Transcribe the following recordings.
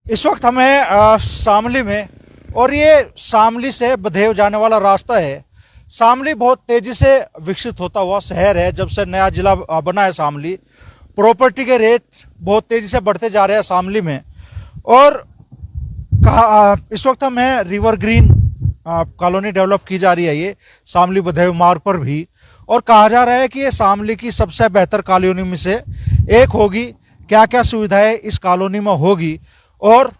इस वक्त हमें शामली में, और ये शामली से बधेव जाने वाला रास्ता है। शामली बहुत तेजी से विकसित होता हुआ शहर है। जब से नया जिला बना है शामली, प्रॉपर्टी के रेट बहुत तेजी से बढ़ते जा रहे हैं शामली में। और इस वक्त हमें रिवर ग्रीन कॉलोनी डेवलप की जा रही है, ये शामली बधेव मार्ग पर भी। और कहा जा रहा है कि ये शामली की सबसे बेहतर कॉलोनी में से एक होगी। क्या क्या सुविधाएं इस कॉलोनी में होगी और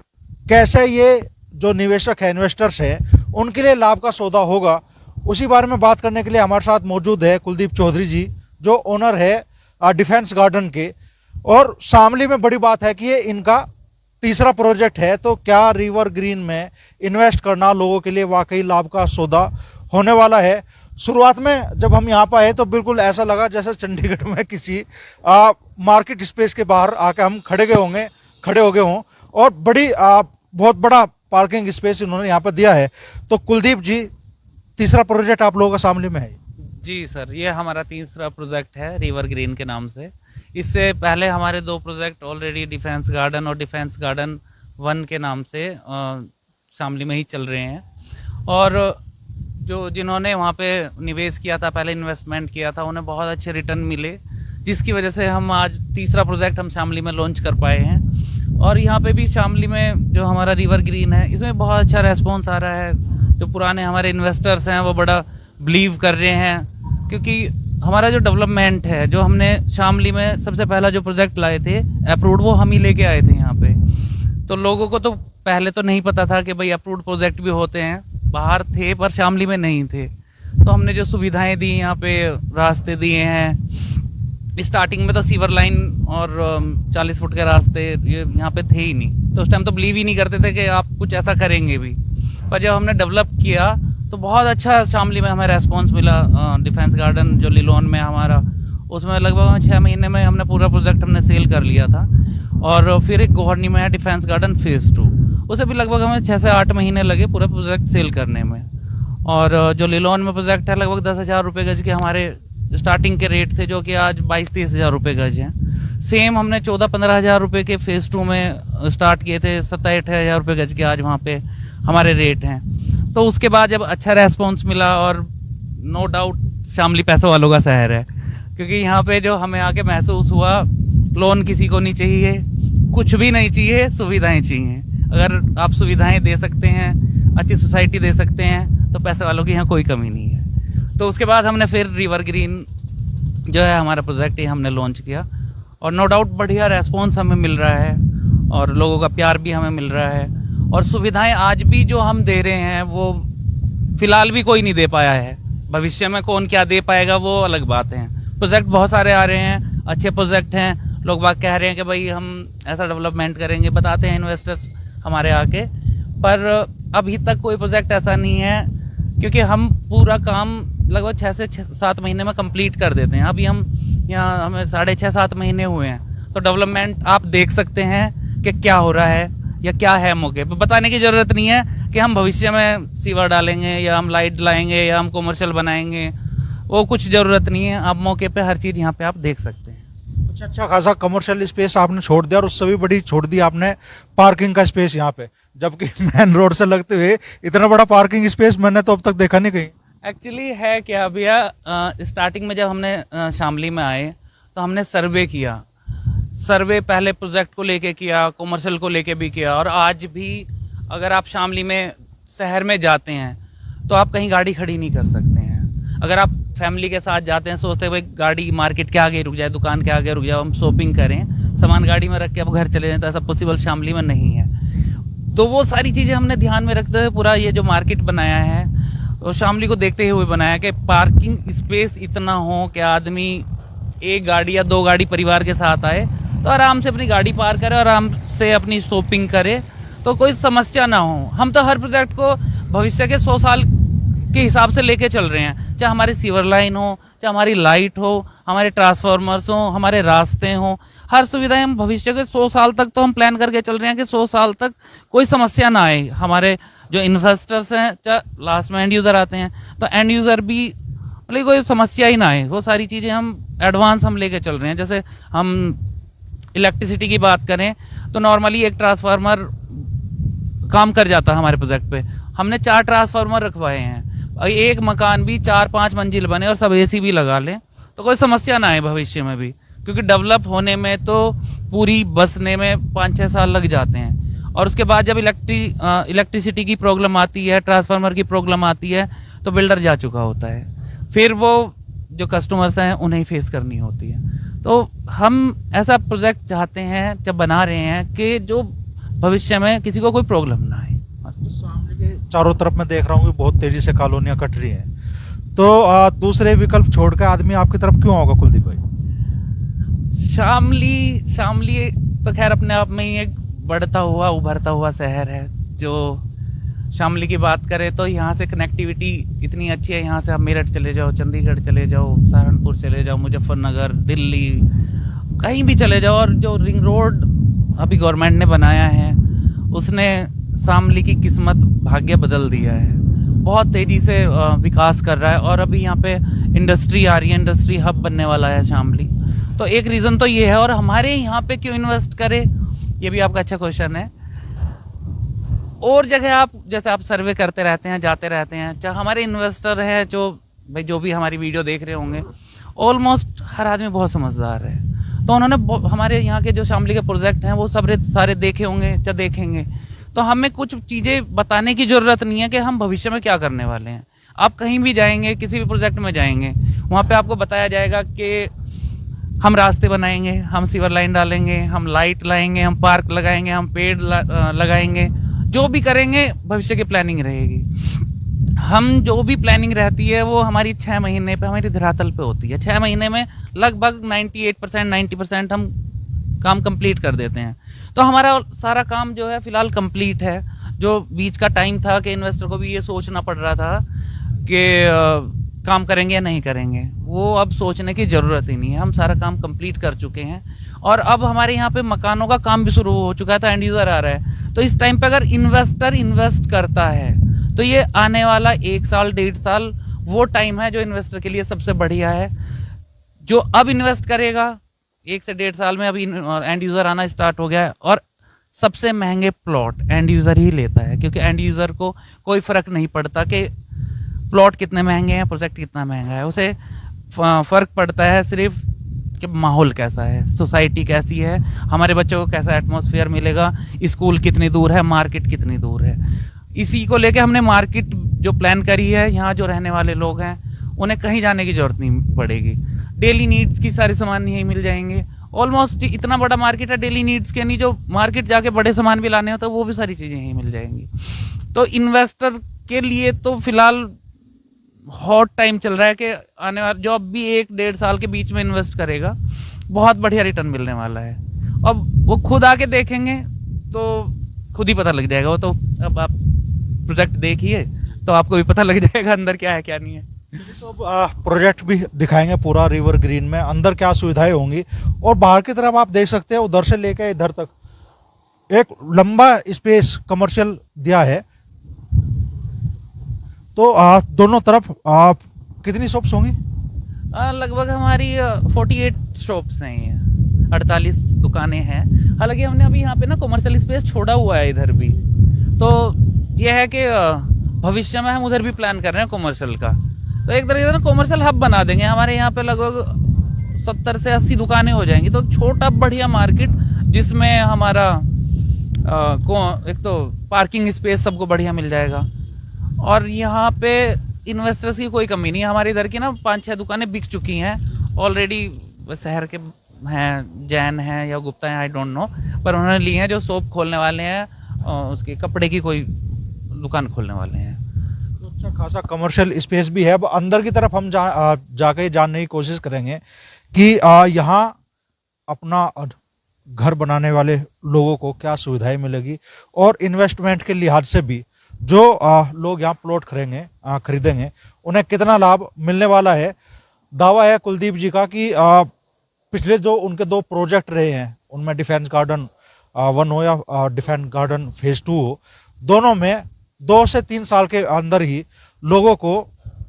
कैसे ये जो निवेशक है, इन्वेस्टर्स हैं, उनके लिए लाभ का सौदा होगा, उसी बारे में बात करने के लिए हमारे साथ मौजूद है कुलदीप चौधरी जी, जो ओनर है डिफेंस गार्डन के। और शामली में बड़ी बात है कि ये इनका तीसरा प्रोजेक्ट है। तो क्या रिवर ग्रीन में इन्वेस्ट करना लोगों के लिए वाकई लाभ का सौदा होने वाला है? शुरुआत में जब हम यहाँ पर आए तो बिल्कुल ऐसा लगा जैसे चंडीगढ़ में किसी मार्केट स्पेस के बाहर आके हम खड़े हो गए हों। और बहुत बड़ा पार्किंग स्पेस इन्होंने यहाँ पर दिया है। तो कुलदीप जी, तीसरा प्रोजेक्ट आप लोगों का शामली में है? जी सर, ये हमारा तीसरा प्रोजेक्ट है रिवर ग्रीन के नाम से। इससे पहले हमारे 2 प्रोजेक्ट ऑलरेडी डिफेंस गार्डन और डिफेंस गार्डन 1 के नाम से शामली में ही चल रहे हैं। और जिन्होंने वहाँ पे निवेश किया था, पहले इन्वेस्टमेंट किया था, उन्हें बहुत अच्छे रिटर्न मिले, जिसकी वजह से हम आज तीसरा प्रोजेक्ट हम शामली में लॉन्च कर पाए हैं। और यहाँ पे भी शामली में जो हमारा रिवर ग्रीन है, इसमें बहुत अच्छा रेस्पॉन्स आ रहा है। जो पुराने हमारे इन्वेस्टर्स हैं वो बड़ा बिलीव कर रहे हैं, क्योंकि हमारा जो डेवलपमेंट है, जो हमने शामली में सबसे पहला जो प्रोजेक्ट लाए थे अप्रूव्ड, वो हम ही लेके आए थे यहाँ पे। तो लोगों को तो पहले तो नहीं पता था कि भाई अप्रूव्ड प्रोजेक्ट भी होते हैं, बाहर थे पर शामली में नहीं थे। तो हमने जो सुविधाएं दी यहाँ पे, रास्ते दिए हैं। स्टार्टिंग में तो सीवर लाइन और 40 फुट के रास्ते ये यहाँ पे थे ही नहीं, तो उस टाइम तो बिलीव ही नहीं करते थे कि आप कुछ ऐसा करेंगे भी। पर जब हमने डेवलप किया तो बहुत अच्छा शामली में हमें रेस्पॉन्स मिला। डिफेंस गार्डन जो लिलोन में हमारा, उसमें लगभग 6 महीने में हमने पूरा प्रोजेक्ट हमने सेल कर लिया था। और फिर एक गोहरनी में है डिफेंस गार्डन फेज़ 2, उसे भी लगभग हमें 6 से 8 महीने लगे पूरा प्रोजेक्ट सेल करने में। और जो लिलोन में प्रोजेक्ट है, लगभग 10,000 रुपये गज के हमारे स्टार्टिंग के रेट थे, जो कि आज 22-23 हज़ार रुपये गज हैं। सेम हमने 14-15 हज़ार रुपये के फेज़ 2 में स्टार्ट किए थे, 27-28 हज़ार रुपये गज के आज वहाँ पे हमारे रेट हैं। तो उसके बाद जब अच्छा रेस्पॉन्स मिला, और नो डाउट शामली पैसों वालों का शहर है, क्योंकि यहाँ पे जो हमें आके महसूस हुआ, लोन किसी को नहीं चाहिए, कुछ भी नहीं चाहिए, सुविधाएं चाहिए। अगर आप सुविधाएं दे सकते हैं, अच्छी सोसाइटी दे सकते हैं, तो पैसे वालों की यहाँ कोई कमी नहीं है। तो उसके बाद हमने फिर रिवर ग्रीन जो है हमारा प्रोजेक्ट, ये हमने लॉन्च किया। और नो डाउट बढ़िया रेस्पॉन्स हमें मिल रहा है, और लोगों का प्यार भी हमें मिल रहा है। और सुविधाएं आज भी जो हम दे रहे हैं वो फिलहाल भी कोई नहीं दे पाया है। भविष्य में कौन क्या दे पाएगा वो अलग बात है। प्रोजेक्ट बहुत सारे आ रहे हैं, अच्छे प्रोजेक्ट हैं। लोग बात कह रहे हैं कि भाई हम ऐसा डेवलपमेंट करेंगे, बताते हैं इन्वेस्टर्स हमारे आके। पर अभी तक कोई प्रोजेक्ट ऐसा नहीं है, क्योंकि हम पूरा काम लगभग 6 से 7 महीने में कंप्लीट कर देते हैं। अभी हम यहाँ हमें 6.5-7 महीने हुए हैं। तो डेवलपमेंट आप देख सकते हैं कि क्या हो रहा है या क्या है मौके पे। बताने की ज़रूरत नहीं है कि हम भविष्य में सीवर डालेंगे या हम लाइट लाएंगे या हम कॉमर्शियल बनाएंगे, वो कुछ ज़रूरत नहीं है। आप मौके पे हर चीज़ यहाँ पे आप देख सकते हैं। अच्छा खासा कमर्शियल स्पेस आपने छोड़ दिया, और उससे भी बड़ी छोड़ दी आपने पार्किंग का स्पेस यहाँ पे, जबकि मेन रोड से लगते हुए इतना बड़ा पार्किंग स्पेस मैंने तो अब तक देखा नहीं कहीं। एक्चुअली है क्या भैया, स्टार्टिंग में जब हमने शामली में आए तो हमने सर्वे किया। सर्वे पहले प्रोजेक्ट को लेके किया, कॉमर्शियल को लेके भी किया। और आज भी अगर आप शामली में शहर में जाते हैं तो आप कहीं गाड़ी खड़ी नहीं कर सकते हैं। अगर आप फैमिली के साथ जाते हैं, सोचते हैं भाई गाड़ी मार्केट के आगे रुक जाए, दुकान के आगे रुक जाए, हम शॉपिंग करें, सामान गाड़ी में रख के अब घर चले जाएं, तो ऐसा पॉसिबल शामली में नहीं है। तो वो सारी चीज़ें हमने ध्यान में रखते हुए पूरा ये जो मार्केट बनाया है, और शामली को देखते हुए बनाया कि पार्किंग स्पेस इतना हो कि आदमी 1 गाड़ी या 2 गाड़ी परिवार के साथ आए तो आराम से अपनी गाड़ी पार करे, आराम से अपनी शॉपिंग करे, तो कोई समस्या ना हो। हम तो हर प्रोजेक्ट को भविष्य के 100 साल के हिसाब से लेके चल रहे हैं, चाहे हमारी सीवर लाइन हो, चाहे हमारी लाइट हो, हमारे ट्रांसफार्मर्स हो, हमारे रास्ते हों, हर सुविधाएं हम भविष्य के 100 साल तक तो हम प्लान करके चल रहे हैं कि 100 साल तक कोई समस्या ना आए। हमारे जो इन्वेस्टर्स हैं, चाहे लास्ट में एंड यूज़र आते हैं, तो एंड यूज़र भी मतलब कोई समस्या ही ना आए, वो सारी चीज़ें हम एडवांस हम लेके चल रहे हैं। जैसे हम इलेक्ट्रिसिटी की बात करें तो नॉर्मली एक ट्रांसफार्मर काम कर जाता हमारे प्रोजेक्ट पे। हमने 4 ट्रांसफार्मर रखवाए हैं, एक मकान भी 4-5 मंजिल बने और सब एसी भी लगा लें तो कोई समस्या ना आए भविष्य में भी, क्योंकि डेवलप होने में तो पूरी बसने में 5-6 साल लग जाते हैं। और उसके बाद जब इलेक्ट्रिसिटी की प्रॉब्लम आती है, ट्रांसफार्मर की प्रॉब्लम आती है, तो बिल्डर जा चुका होता है, फिर वो जो कस्टमर्स हैं उन्हें फेस करनी होती है। तो हम ऐसा प्रोजेक्ट चाहते हैं, जब बना रहे हैं, कि जो भविष्य में किसी को कोई प्रॉब्लम ना आए। शामली के चारों तरफ मैं देख रहा हूँ कि बहुत तेजी से कॉलोनियां कट रही हैं, तो दूसरे विकल्प छोड़ के आदमी आपकी तरफ क्यों होगा कुलदीप भाई? शामली तो खैर अपने आप में ही एक बढ़ता हुआ उभरता हुआ शहर है। जो शामली की बात करें तो यहाँ से कनेक्टिविटी इतनी अच्छी है, यहाँ से आप मेरठ चले जाओ, चंडीगढ़ चले जाओ, सहारनपुर चले जाओ, मुजफ्फरनगर, दिल्ली, कहीं भी चले जाओ। और जो रिंग रोड अभी गवर्नमेंट ने बनाया है, उसने शामली की किस्मत भाग्य बदल दिया है। बहुत तेज़ी से विकास कर रहा है और अभी यहाँ पे इंडस्ट्री आ रही है, इंडस्ट्री हब बनने वाला है शामली। तो एक रीज़न तो ये है। और हमारे यहाँ पे क्यों इन्वेस्ट करें, ये भी आपका अच्छा क्वेश्चन है। और जगह आप जैसे आप सर्वे करते रहते हैं, जाते रहते हैं, चाहे हमारे इन्वेस्टर हैं जो भी हमारी वीडियो देख रहे होंगे, ऑलमोस्ट हर आदमी बहुत समझदार है। तो उन्होंने हमारे यहाँ के जो शामली के प्रोजेक्ट हैं वो सारे देखे होंगे, चाहे देखेंगे। तो हमें कुछ चीज़ें बताने की ज़रूरत नहीं है कि हम भविष्य में क्या करने वाले हैं। आप कहीं भी जाएंगे, किसी भी प्रोजेक्ट में जाएंगे, वहाँ पे आपको बताया जाएगा कि हम रास्ते बनाएंगे, हम सीवर लाइन डालेंगे, हम लाइट लाएंगे, हम पार्क लगाएंगे, हम पेड़ लगाएंगे। जो भी करेंगे भविष्य की प्लानिंग रहेगी। हम जो भी प्लानिंग रहती है वो हमारी 6 महीने पे हमारी धरातल पे होती है। 6 महीने में लगभग 98% 90% हम काम कंप्लीट कर देते हैं। तो हमारा सारा काम जो है फिलहाल कंप्लीट है। जो बीच का टाइम था कि इन्वेस्टर को भी ये सोचना पड़ रहा था कि काम करेंगे या नहीं करेंगे, वो अब सोचने की ज़रूरत ही नहीं है। हम सारा काम कंप्लीट कर चुके हैं और अब हमारे यहाँ पे मकानों का काम भी शुरू हो चुका था, एंड यूज़र आ रहा है। तो इस टाइम पे अगर इन्वेस्टर इन्वेस्ट करता है तो ये आने वाला 1 साल 1.5 साल वो टाइम है जो इन्वेस्टर के लिए सबसे बढ़िया है। जो अब इन्वेस्ट करेगा 1 से 1.5 साल में, अभी एंड यूज़र आना स्टार्ट हो गया है। और सबसे महंगे प्लॉट एंड यूज़र ही लेता है, क्योंकि एंड यूज़र को कोई फ़र्क नहीं पड़ता कि प्लॉट कितने महंगे हैं, प्रोजेक्ट कितना महंगा है। उसे फ़र्क पड़ता है सिर्फ कि माहौल कैसा है, सोसाइटी कैसी है, हमारे बच्चों को कैसा एटमॉस्फेयर मिलेगा, स्कूल कितनी दूर है, मार्केट कितनी दूर है। इसी को लेके हमने मार्केट जो प्लान करी है, यहाँ जो रहने वाले लोग हैं उन्हें कहीं जाने की ज़रूरत नहीं पड़ेगी। डेली नीड्स की सारे सामान यहीं मिल जाएंगे। ऑलमोस्ट इतना बड़ा मार्केट है डेली नीड्स के, नहीं जो मार्केट जाके बड़े सामान भी लाने होते हैं वो भी सारी चीज़ें यहीं मिल जाएंगी। तो इन्वेस्टर के लिए तो फिलहाल हॉट टाइम चल रहा है कि आने वाला जो अब भी 1-1.5 साल के बीच में इन्वेस्ट करेगा, बहुत बढ़िया रिटर्न मिलने वाला है। अब वो खुद आके देखेंगे तो खुद ही पता लग जाएगा। वो तो अब आप प्रोजेक्ट देखिए तो आपको भी पता लग जाएगा अंदर क्या है क्या नहीं है। तो प्रोजेक्ट भी दिखाएंगे पूरा रिवर ग्रीन में, अंदर क्या सुविधाएं होंगी। और बाहर की तरफ आप देख सकते हैं, उधर से लेकर इधर तक एक लंबा स्पेस कमर्शियल दिया है। तो दोनों तरफ कितनी शॉप्स होंगी? लगभग हमारी 48 शॉप्स हैं, 48 दुकानें हैं। हालांकि हमने अभी यहाँ पे ना कमर्शियल स्पेस छोड़ा हुआ है इधर भी। तो यह है कि भविष्य में हम उधर भी प्लान कर रहे हैं कमर्शियल का। तो एक तरीके से कमर्शियल हब बना देंगे। हमारे यहाँ पे लगभग 70 से 80 दुकानें हो जाएंगी। तो छोटा बढ़िया मार्केट जिसमें हमारा एक तो पार्किंग स्पेस सबको बढ़िया मिल जाएगा। और यहाँ पे इन्वेस्टर्स की कोई कमी नहीं है। हमारे इधर की ना 5-6 दुकानें बिक चुकी हैं ऑलरेडी। शहर के हैं, जैन हैं या गुप्ता हैं, आई डोंट नो, पर उन्होंने ली हैं। जो शॉप खोलने वाले हैं, उसके कपड़े की कोई दुकान खोलने वाले हैं। तो अच्छा खासा कमर्शियल स्पेस भी है। अब अंदर की तरफ हम जाके जानने की कोशिश करेंगे कि यहाँ अपना घर बनाने वाले लोगों को क्या सुविधाएं मिलेगी, और इन्वेस्टमेंट के लिहाज से भी जो लोग यहाँ प्लॉट खरीदेंगे उन्हें कितना लाभ मिलने वाला है। दावा है कुलदीप जी का कि पिछले जो उनके 2 प्रोजेक्ट रहे हैं, उनमें डिफेंस गार्डन 1 हो या डिफेंस गार्डन फेज 2 हो, दोनों में 2 से 3 साल के अंदर ही लोगों को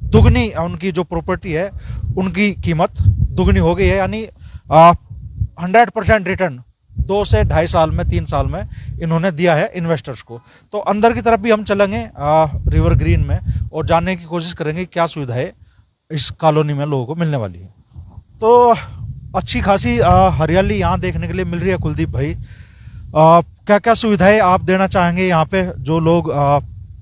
दुगनी उनकी जो प्रॉपर्टी है उनकी कीमत दुगनी हो गई है। यानी 100% रिटर्न 2 से 2.5 साल में 3 साल में इन्होंने दिया है इन्वेस्टर्स को। तो अंदर की तरफ भी हम चलेंगे रिवर ग्रीन में और जानने की कोशिश करेंगे क्या सुविधाएं इस कॉलोनी में लोगों को मिलने वाली है। तो अच्छी खासी हरियाली यहाँ देखने के लिए मिल रही है। कुलदीप भाई, क्या क्या सुविधाएं आप देना चाहेंगे यहाँ पे जो लोग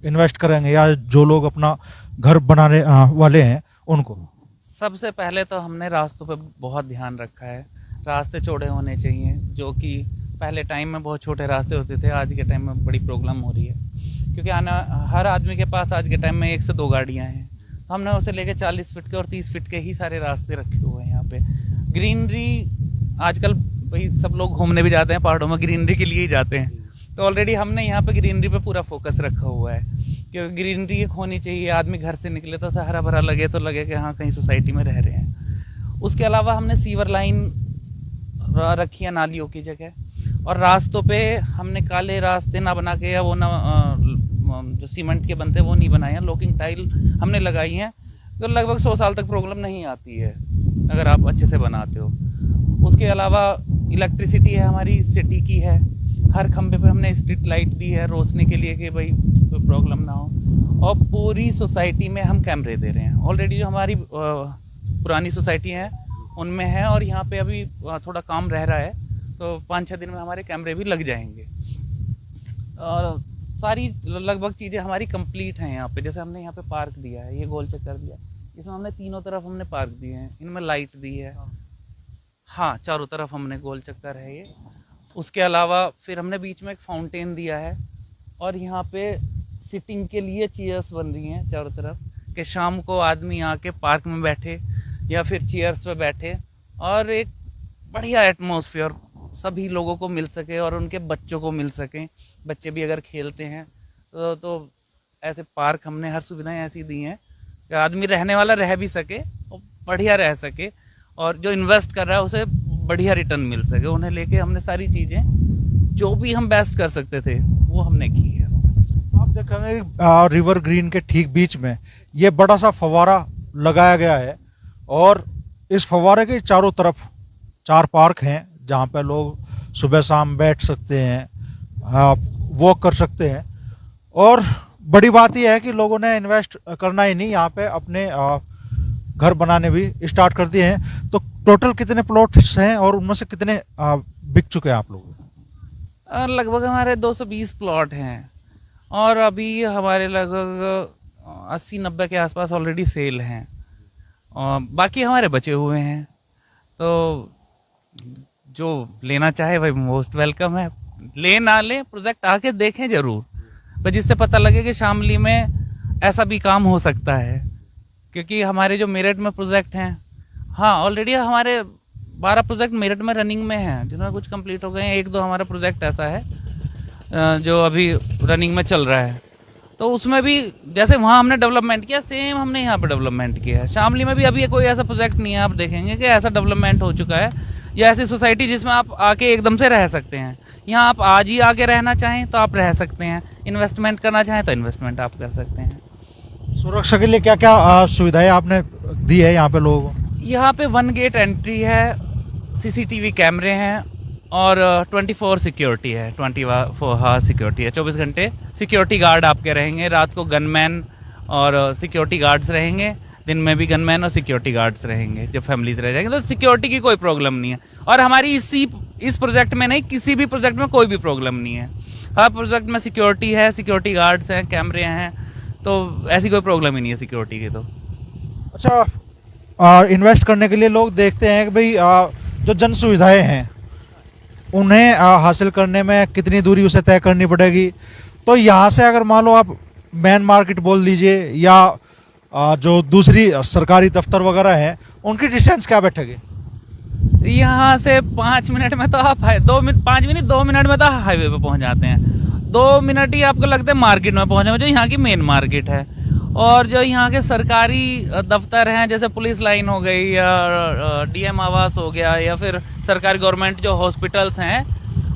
इन्वेस्ट करेंगे या जो लोग अपना घर बनाने वाले हैं उनको? सबसे पहले तो हमने रास्तों पे बहुत ध्यान रखा है। रास्ते चौड़े होने चाहिए, जो कि पहले टाइम में बहुत छोटे रास्ते होते थे, आज के टाइम में बड़ी प्रॉब्लम हो रही है, क्योंकि हर आदमी के पास आज के टाइम में 1 से 2 गाड़ियाँ हैं। तो हमने उसे लेके 40 फीट के और 30 फीट के ही सारे रास्ते रखे हुए हैं यहाँ पे। ग्रीनरी आजकल भाई सब लोग घूमने भी जाते हैं पहाड़ों में, ग्रीनरी के लिए ही जाते हैं। तो ऑलरेडी हमने यहाँ पे ग्रीनरी पे पूरा फोकस रखा हुआ है, क्योंकि ग्रीनरी होनी चाहिए। आदमी घर से निकले तो हरा भरा लगे, तो लगे कि हाँ कहीं सोसाइटी में रह रहे हैं। उसके अलावा हमने सीवर लाइन रखी है नालियों की जगह, और रास्तों पे हमने काले रास्ते ना बना के या वो ना जो सीमेंट के बनते हैं वो नहीं बनाए हैं, लॉकिंग टाइल हमने लगाई हैं। तो लगभग 100 साल तक प्रॉब्लम नहीं आती है अगर आप अच्छे से बनाते हो। उसके अलावा इलेक्ट्रिसिटी है हमारी सिटी की है, हर खंबे पे हमने स्ट्रीट लाइट दी है रोशनी के लिए कि भाई कोई प्रॉब्लम ना हो। और पूरी सोसाइटी में हम कैमरे दे रहे हैं। ऑलरेडी जो हमारी पुरानी सोसाइटी है उनमें है, और यहाँ पे अभी थोड़ा काम रह रहा है, तो 5-6 दिन में हमारे कैमरे भी लग जाएंगे। और सारी लगभग चीज़ें हमारी कंप्लीट हैं यहाँ पे। जैसे हमने यहाँ पे पार्क दिया है, ये गोल चक्कर दिया, इसमें हमने तीनों तरफ हमने पार्क दिए हैं, इनमें लाइट दी है। हाँ, चारों तरफ हमने गोल चक्कर है ये। उसके अलावा फिर हमने बीच में एक फाउंटेन दिया है, और यहाँ पे सिटिंग के लिए चेयर्स बन रही हैं चारों तरफ, कि शाम को आदमी आके पार्क में बैठे या फिर चेयर्स पे बैठे और एक बढ़िया एटमॉस्फेयर सभी लोगों को मिल सके और उनके बच्चों को मिल सके। बच्चे भी अगर खेलते हैं तो ऐसे पार्क हमने हर सुविधाएं ऐसी दी हैं कि आदमी रहने वाला रह भी सके और बढ़िया रह सके, और जो इन्वेस्ट कर रहा है उसे बढ़िया रिटर्न मिल सके। उन्हें लेके हमने सारी चीज़ें जो भी हम बेस्ट कर सकते थे वो हमने की है। आप देखेंगे रिवर ग्रीन के ठीक बीच में ये बड़ा सा फव्वारा लगाया गया है, और इस फव्वारे के चारों तरफ 4 पार्क हैं जहाँ पे लोग सुबह शाम बैठ सकते हैं, वॉक कर सकते हैं। और बड़ी बात यह है कि लोगों ने इन्वेस्ट करना ही नहीं, यहाँ पे अपने घर बनाने भी स्टार्ट कर दिए हैं। तो टोटल कितने प्लॉट्स हैं और उनमें से कितने बिक चुके हैं आप लोग? लगभग हमारे 220 प्लॉट हैं, और अभी हमारे लगभग 80-90 के आसपास ऑलरेडी सेल हैं, और बाकी हमारे बचे हुए हैं। तो जो लेना चाहे भाई मोस्ट वेलकम है, ले ना ले प्रोजेक्ट आके देखें जरूर, पर जिससे पता लगे कि शामली में ऐसा भी काम हो सकता है। क्योंकि हमारे जो मेरठ में प्रोजेक्ट हैं, हाँ ऑलरेडी हमारे 12 प्रोजेक्ट मेरठ में रनिंग में हैं, जिन्होंने कुछ कंप्लीट हो गए हैं। 1-2 हमारा प्रोजेक्ट ऐसा है जो अभी रनिंग में चल रहा है। तो उसमें भी जैसे वहाँ हमने डेवलपमेंट किया, सेम हमने यहाँ पे डेवलपमेंट किया है। शामली में भी अभी कोई ऐसा प्रोजेक्ट नहीं है आप देखेंगे कि ऐसा डेवलपमेंट हो चुका है या ऐसी सोसाइटी जिसमें आप आके एकदम से रह सकते हैं। यहाँ आप आज ही आके रहना चाहें तो आप रह सकते हैं, इन्वेस्टमेंट करना चाहें तो इन्वेस्टमेंट आप कर सकते हैं। सुरक्षा के लिए क्या क्या सुविधाएं आपने दी है यहाँ पे लोगों को? यहाँ पे 1 गेट एंट्री है, CCTV कैमरे हैं, और 24 सिक्योरिटी है, 24 सिक्योरिटी है। 24 घंटे सिक्योरिटी गार्ड आपके रहेंगे। रात को गनमैन और सिक्योरिटी गार्ड्स रहेंगे, दिन में भी गनमैन और सिक्योरिटी गार्ड्स रहेंगे। जब फैमिलीज रह जाएंगे तो सिक्योरिटी की कोई प्रॉब्लम नहीं है। और हमारी इस प्रोजेक्ट में नहीं, किसी भी प्रोजेक्ट में कोई भी प्रॉब्लम नहीं है। हर प्रोजेक्ट में सिक्योरिटी है, सिक्योरिटी गार्ड्स हैं, कैमरे हैं, तो ऐसी कोई प्रॉब्लम ही नहीं है सिक्योरिटी की। तो अच्छा, इन्वेस्ट करने के लिए लोग देखते हैं कि भाई जो जन सुविधाएं हैं उन्हें हासिल करने में कितनी दूरी उसे तय करनी पड़ेगी। तो यहाँ से अगर मान लो आप मेन मार्केट बोल दीजिए या जो दूसरी सरकारी दफ्तर वगैरह हैं, उनकी डिस्टेंस क्या बैठेगी? यहाँ से 5 मिनट में तो आप 2 मिनट में तो हाईवे पे पहुँच जाते हैं। 2 मिनट ही आपको लगता है मार्केट में पहुँचने में, जो यहाँ की मेन मार्केट है। और जो यहाँ के सरकारी दफ्तर हैं, जैसे पुलिस लाइन हो गई या DM आवास हो गया, या फिर सरकारी गवर्नमेंट जो हॉस्पिटल्स हैं,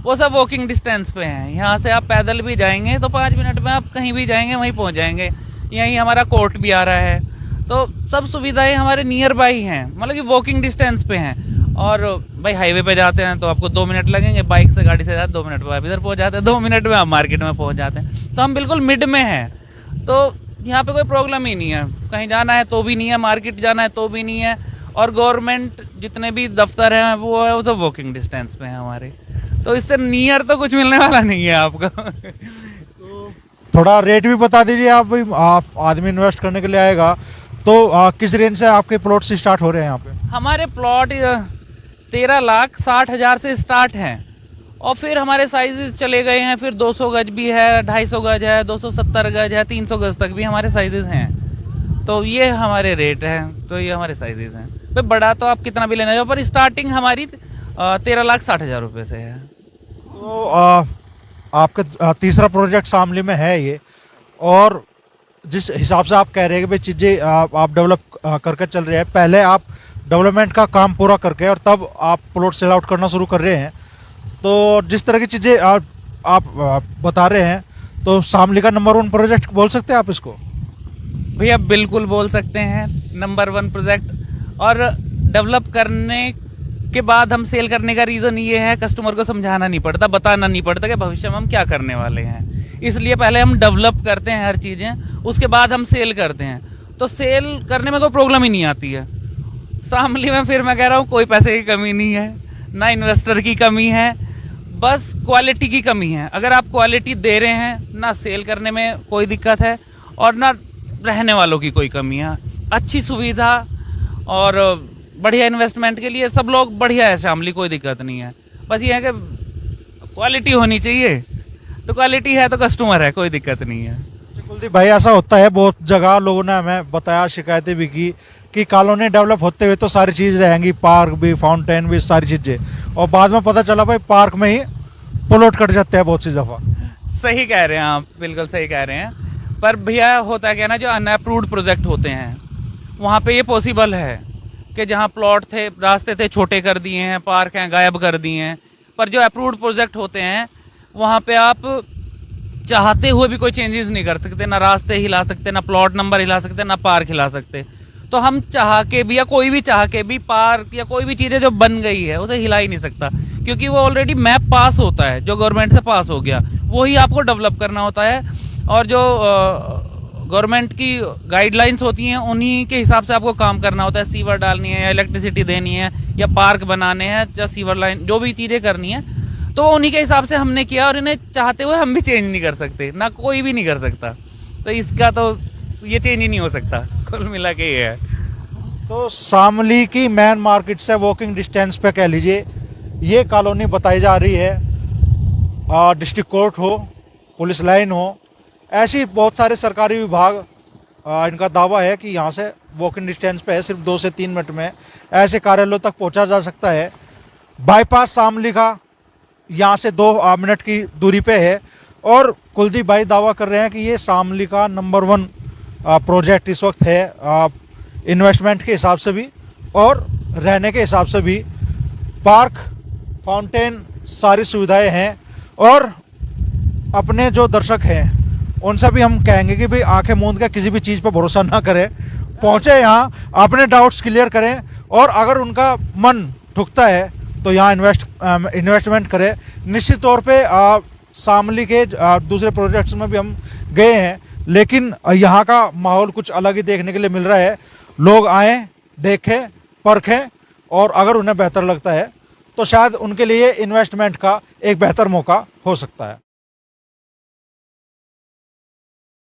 वो सब वॉकिंग डिस्टेंस पे हैं। यहाँ से आप पैदल भी जाएंगे तो 5 मिनट में आप कहीं भी जाएंगे वहीं पहुँच जाएंगे। यहीं हमारा कोर्ट भी आ रहा है, तो सब सुविधाएं हमारे नियर बाई हैं, मतलब कि वॉकिंग डिस्टेंस पे हैं। और भाई हाईवे पे जाते हैं तो आपको 2 मिनट लगेंगे, बाइक से गाड़ी से जाते 2 मिनट में आप इधर पहुंच जाते हैं, 2 मिनट में आप मार्केट में पहुंच जाते हैं। तो हम बिल्कुल मिड में हैं, तो यहाँ पे कोई प्रॉब्लम ही नहीं है। कहीं जाना है तो भी नहीं है, मार्केट जाना है तो भी नहीं है, और गवर्नमेंट जितने भी दफ्तर हैं वो तो वॉकिंग डिस्टेंस पे हैं हमारे, तो इससे नियर तो कुछ मिलने वाला नहीं है आपको। थोड़ा रेट भी बता दीजिए आप भाई, आप आदमी इन्वेस्ट करने के लिए आएगा तो किस रेंज से आपके प्लॉट से स्टार्ट हो रहे हैं यहाँ पे? हमारे प्लॉट 13,60,000 से स्टार्ट हैं, और फिर हमारे साइजेस चले गए हैं, फिर 200 गज भी है, 250 गज है, 270 गज है, 300 गज तक भी हमारे साइजेस हैं। तो ये हमारे रेट हैं, तो ये हमारे साइजेस हैं। भाई बड़ा तो आप कितना भी लेना चाहो, पर स्टार्टिंग हमारी 13,60,000 रुपये से है। तो आपका तीसरा प्रोजेक्ट शामली में है ये, और जिस हिसाब से आप कह रहे हैं कि भाई चीज़ें आप डेवलप करके चल रहे हैं, पहले आप डेवलपमेंट का काम पूरा करके और तब आप प्लॉट सेल आउट करना शुरू कर रहे हैं, तो जिस तरह की चीज़ें आप बता रहे हैं, तो शामली का नंबर 1 प्रोजेक्ट बोल सकते हैं आप इसको? भैया बिल्कुल बोल सकते हैं, नंबर 1 प्रोजेक्ट। और डेवलप करने के बाद हम सेल करने का रीज़न ये है, कस्टमर को समझाना नहीं पड़ता, बताना नहीं पड़ता कि भविष्य में हम क्या करने वाले हैं। इसलिए पहले हम डेवलप करते हैं हर चीज़ें, उसके बाद हम सेल करते हैं, तो सेल करने में कोई प्रॉब्लम ही नहीं आती है। शामली में फिर मैं कह रहा हूँ कोई पैसे की कमी नहीं है, ना इन्वेस्टर की कमी है, बस क्वालिटी की कमी है। अगर आप क्वालिटी दे रहे हैं, ना सेल करने में कोई दिक्कत है और ना रहने वालों की कोई कमी है। अच्छी सुविधा और बढ़िया इन्वेस्टमेंट के लिए सब लोग बढ़िया है शामली, कोई दिक्कत नहीं है। बस ये है कि क्वालिटी होनी चाहिए, तो क्वालिटी है तो कस्टमर है, कोई दिक्कत नहीं है। कुलदीप भाई, ऐसा होता है बहुत जगह, लोगों ने हमें बताया, शिकायतें भी की कि कॉलोनी डेवलप होते हुए तो सारी चीज़ रहेंगी, पार्क भी, फाउंटेन भी, सारी चीज़ें, और बाद में पता चला भाई पार्क में ही प्लॉट कट जाते हैं बहुत सी दफ़ा। सही कह रहे हैं आप, बिल्कुल सही कह रहे हैं। पर भैया होता क्या ना, जो अनअप्रूव्ड प्रोजेक्ट होते हैं वहाँ पे ये पॉसिबल है कि जहाँ प्लॉट थे, रास्ते थे, छोटे कर दिए हैं, पार्क हैं गायब कर दिए हैं। पर जो अप्रूव्ड प्रोजेक्ट होते हैं वहाँ पे आप चाहते हुए भी कोई चेंजेस नहीं कर सकते, ना रास्ते हिला सकते, ना प्लॉट नंबर हिला सकते, ना पार्क हिला सकते। तो हम चाह के भी, या कोई भी चाह के भी, पार्क या कोई भी चीज़ें जो बन गई है उसे हिला ही नहीं सकता, क्योंकि वो ऑलरेडी मैप पास होता है, जो गवर्नमेंट से पास हो गया वही आपको डेवलप करना होता है, और जो गवर्नमेंट की गाइडलाइंस होती हैं उन्हीं के हिसाब से आपको काम करना होता है। सीवर डालनी है, या इलेक्ट्रिसिटी देनी है, या पार्क बनाने हैं, या सीवर लाइन, जो भी चीज़ें करनी है, तो उन्हीं के हिसाब से हमने किया, और इन्हें चाहते हुए हम भी चेंज नहीं कर सकते, ना कोई भी नहीं कर सकता। तो इसका तो ये चेंज ही नहीं हो सकता, कुल मिला के ये है। तो शामली की मेन मार्केट से वॉकिंग डिस्टेंस पे कह लीजिए ये कॉलोनी बताई जा रही है। डिस्ट्रिक्ट कोर्ट हो, पुलिस लाइन हो, ऐसी बहुत सारे सरकारी विभाग, इनका दावा है कि यहाँ से वॉकिंग डिस्टेंस पे है, सिर्फ 2 से 3 मिनट में ऐसे कार्यालयों तक पहुँचा जा सकता है। बाईपास शामली का यहाँ से 2 मिनट की दूरी पे है, और कुलदीप भाई दावा कर रहे हैं कि ये शामली का नंबर 1 प्रोजेक्ट इस वक्त है, इन्वेस्टमेंट के हिसाब से भी और रहने के हिसाब से भी। पार्क, फाउंटेन, सारी सुविधाएं हैं, और अपने जो दर्शक हैं उनसे भी हम कहेंगे कि भाई आंखें मूंद के किसी भी चीज़ पर भरोसा ना करें, पहुँचे यहाँ, अपने डाउट्स क्लियर करें, और अगर उनका मन ठुकता है तो यहाँ इन्वेस्टमेंट करें। निश्चित तौर पे शामली के दूसरे प्रोजेक्ट्स में भी हम गए हैं, लेकिन यहाँ का माहौल कुछ अलग ही देखने के लिए मिल रहा है। लोग आएँ, देखें, परखें, और अगर उन्हें बेहतर लगता है तो शायद उनके लिए इन्वेस्टमेंट का एक बेहतर मौका हो सकता है।